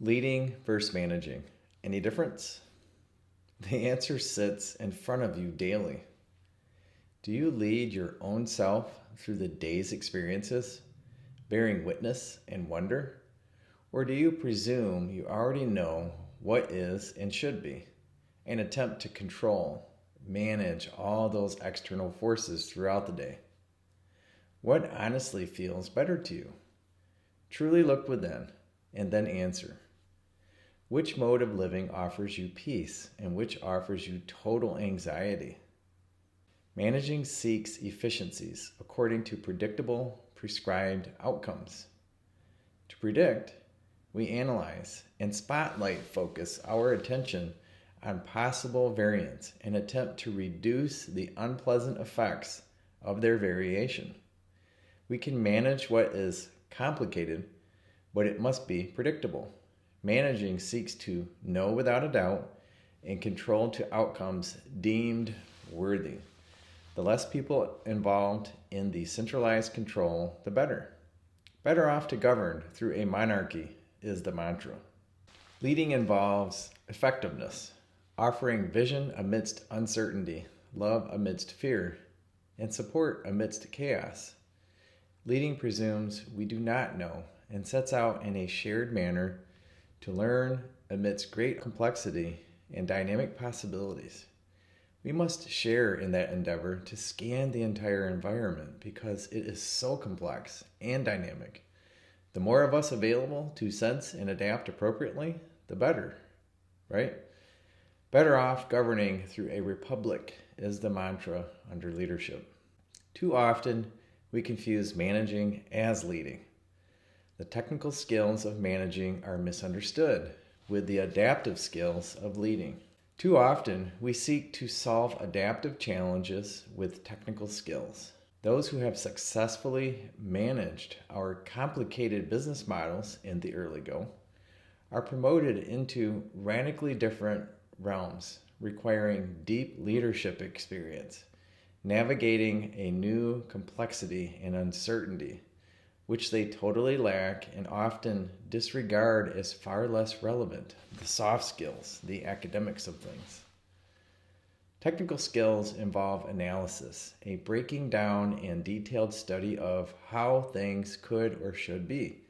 Leading versus managing. Any difference? The answer sits in front of you daily. Do you lead your own self through the day's experiences, bearing witness and wonder? Or do you presume you already know what is and should be, and attempt to control, manage all those external forces throughout the day? What honestly feels better to you? Truly look within and then answer. Which mode of living offers you peace and which offers you total anxiety? Managing seeks efficiencies according to predictable, prescribed outcomes. To predict, we analyze and spotlight focus our attention on possible variants and attempt to reduce the unpleasant effects of their variation. We can manage what is complicated, but it must be predictable. Managing seeks to know without a doubt and control to outcomes deemed worthy. The less people involved in the centralized control, the better. Better off to govern through a monarchy is the mantra. Leading involves effectiveness, offering vision amidst uncertainty, love amidst fear, and support amidst chaos. Leading presumes we do not know and sets out in a shared manner to learn amidst great complexity and dynamic possibilities. We must share in that endeavor to scan the entire environment because it is so complex and dynamic. The more of us available to sense and adapt appropriately, the better, right? Better off governing through a republic is the mantra under leadership. Too often, we confuse managing as leading. The technical skills of managing are misunderstood with the adaptive skills of leading. Too often, we seek to solve adaptive challenges with technical skills. Those who have successfully managed our complicated business models in the early go are promoted into radically different realms, requiring deep leadership experience, navigating a new complexity and uncertainty, which they totally lack and often disregard as far less relevant, the soft skills, the academics of things. Technical skills involve analysis, a breaking down and detailed study of how things could or should be,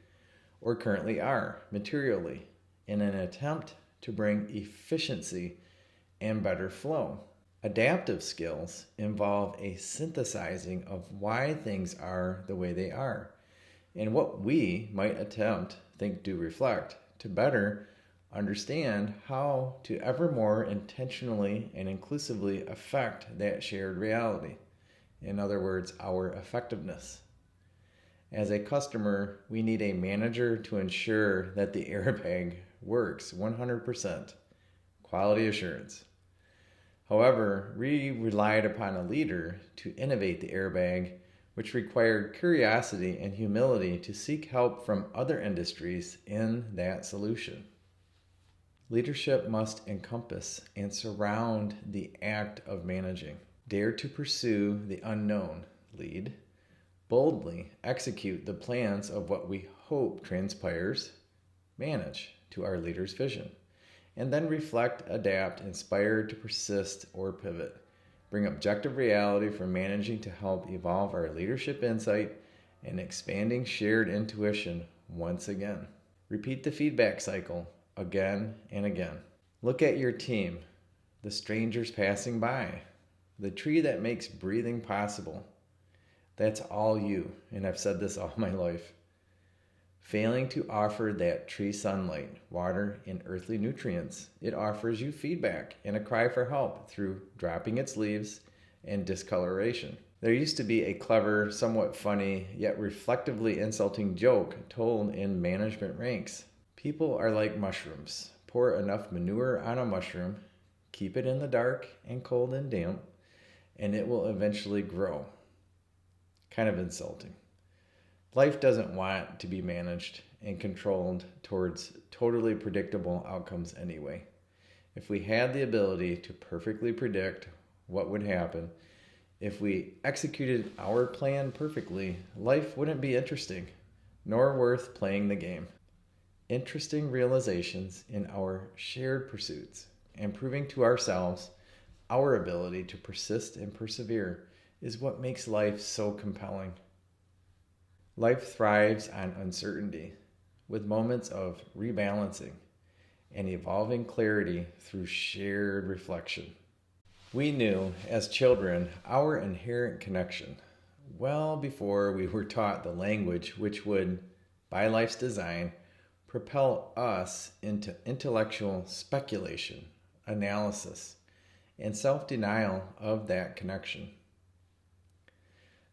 or currently are, materially, in an attempt to bring efficiency and better flow. Adaptive skills involve a synthesizing of why things are the way they are, and what we might attempt, think, do, reflect, to better understand how to ever more intentionally and inclusively affect that shared reality. In other words, our effectiveness. As a customer, we need a manager to ensure that the airbag works 100%. Quality assurance. However, we relied upon a leader to innovate the airbag, which required curiosity and humility to seek help from other industries in that solution. Leadership must encompass and surround the act of managing. Dare to pursue the unknown, lead. Boldly execute the plans of what we hope transpires, manage to our leader's vision. And then reflect, adapt, inspire to persist or pivot. Bring objective reality from managing to help evolve our leadership insight and expanding shared intuition once again. Repeat the feedback cycle again and again. Look at your team, the strangers passing by, the tree that makes breathing possible. That's all you, and I've said this all my life. Failing to offer that tree sunlight, water, and earthly nutrients, it offers you feedback and a cry for help through dropping its leaves and discoloration. There used to be a clever, somewhat funny, yet reflectively insulting joke told in management ranks. People are like mushrooms. Pour enough manure on a mushroom, keep it in the dark and cold and damp, and it will eventually grow. Kind of insulting. Life doesn't want to be managed and controlled towards totally predictable outcomes anyway. If we had the ability to perfectly predict what would happen, if we executed our plan perfectly, life wouldn't be interesting, nor worth playing the game. interesting realizations in our shared pursuits, and proving to ourselves our ability to persist and persevere is what makes life so compelling. Life thrives on uncertainty, with moments of rebalancing and evolving clarity through shared reflection. We knew as children our inherent connection well before we were taught the language which would, by life's design, propel us into intellectual speculation, analysis, and self-denial of that connection.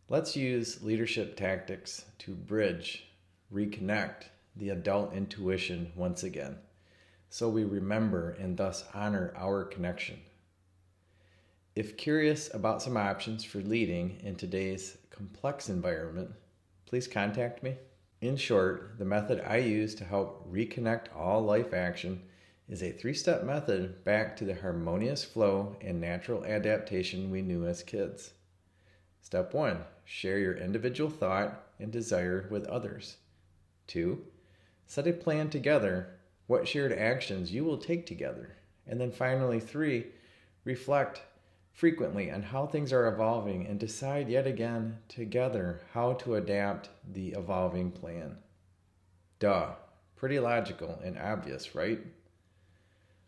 Let's use leadership tactics to bridge, reconnect the adult intuition once again, so we remember and thus honor our connection. If curious about some options for leading in today's complex environment, please contact me. In short, the method I use to help reconnect all life action is a 3-step method back to the harmonious flow and natural adaptation we knew as kids. Step 1, share your individual thought and desire with others. 2, set a plan together, what shared actions you will take together. And then finally, 3, reflect frequently on how things are evolving and decide yet again together how to adapt the evolving plan. Duh, pretty logical and obvious, right?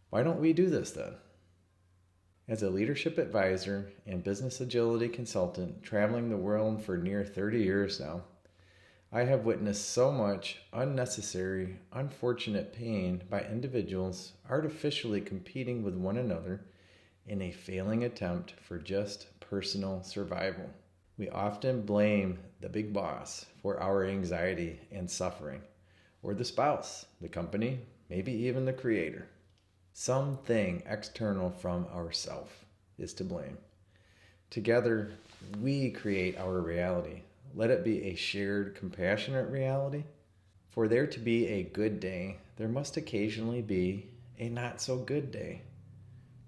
Why don't we do this then? As a leadership advisor and business agility consultant traveling the world for near 30 years now, I have witnessed so much unnecessary, unfortunate pain by individuals artificially competing with one another in a failing attempt for just personal survival. We often blame the big boss for our anxiety and suffering, or the spouse, the company, maybe even the creator. Something external from ourself is to blame. Together, we create our reality. Let it be a shared, compassionate reality. For there to be a good day, there must occasionally be a not so good day.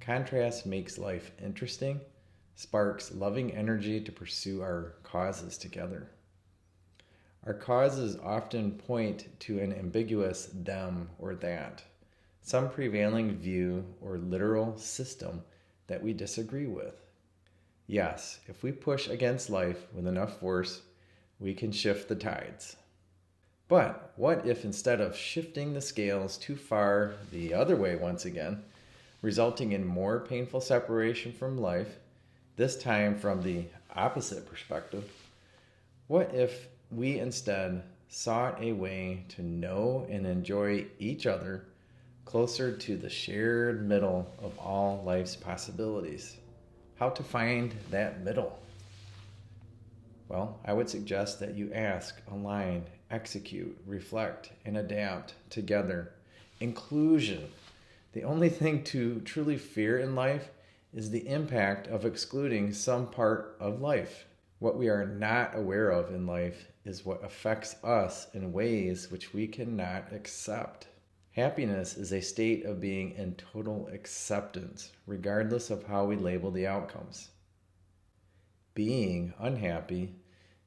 Contrast makes life interesting, sparks loving energy to pursue our causes together. Our causes often point to an ambiguous them or that, some prevailing view or literal system that we disagree with. Yes, if we push against life with enough force, we can shift the tides. But what if instead of shifting the scales too far the other way once again, resulting in more painful separation from life, this time from the opposite perspective, what if we instead sought a way to know and enjoy each other closer to the shared middle of all life's possibilities? How to find that middle? Well, I would suggest that you ask, align, execute, reflect, and adapt together. Inclusion. The only thing to truly fear in life is the impact of excluding some part of life. What we are not aware of in life is what affects us in ways which we cannot accept. Happiness is a state of being in total acceptance, regardless of how we label the outcomes. Being unhappy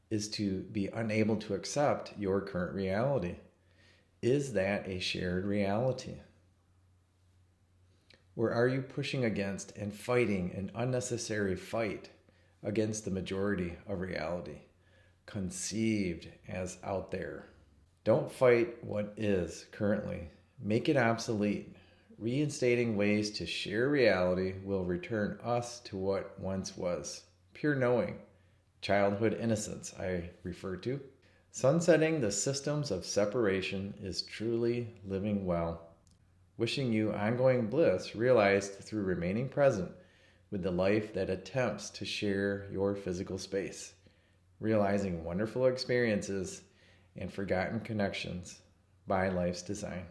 is to be unable to accept your current reality. Is that a shared reality? Or are you pushing against and fighting an unnecessary fight against the majority of reality, conceived as out there? Don't fight what is currently. Make it obsolete. Reinstating ways to share reality will return us to what once was. Pure knowing. Childhood innocence, I refer to. Sunsetting the systems of separation is truly living well. Wishing you ongoing bliss realized through remaining present with the life that attempts to share your physical space, realizing wonderful experiences and forgotten connections by life's design.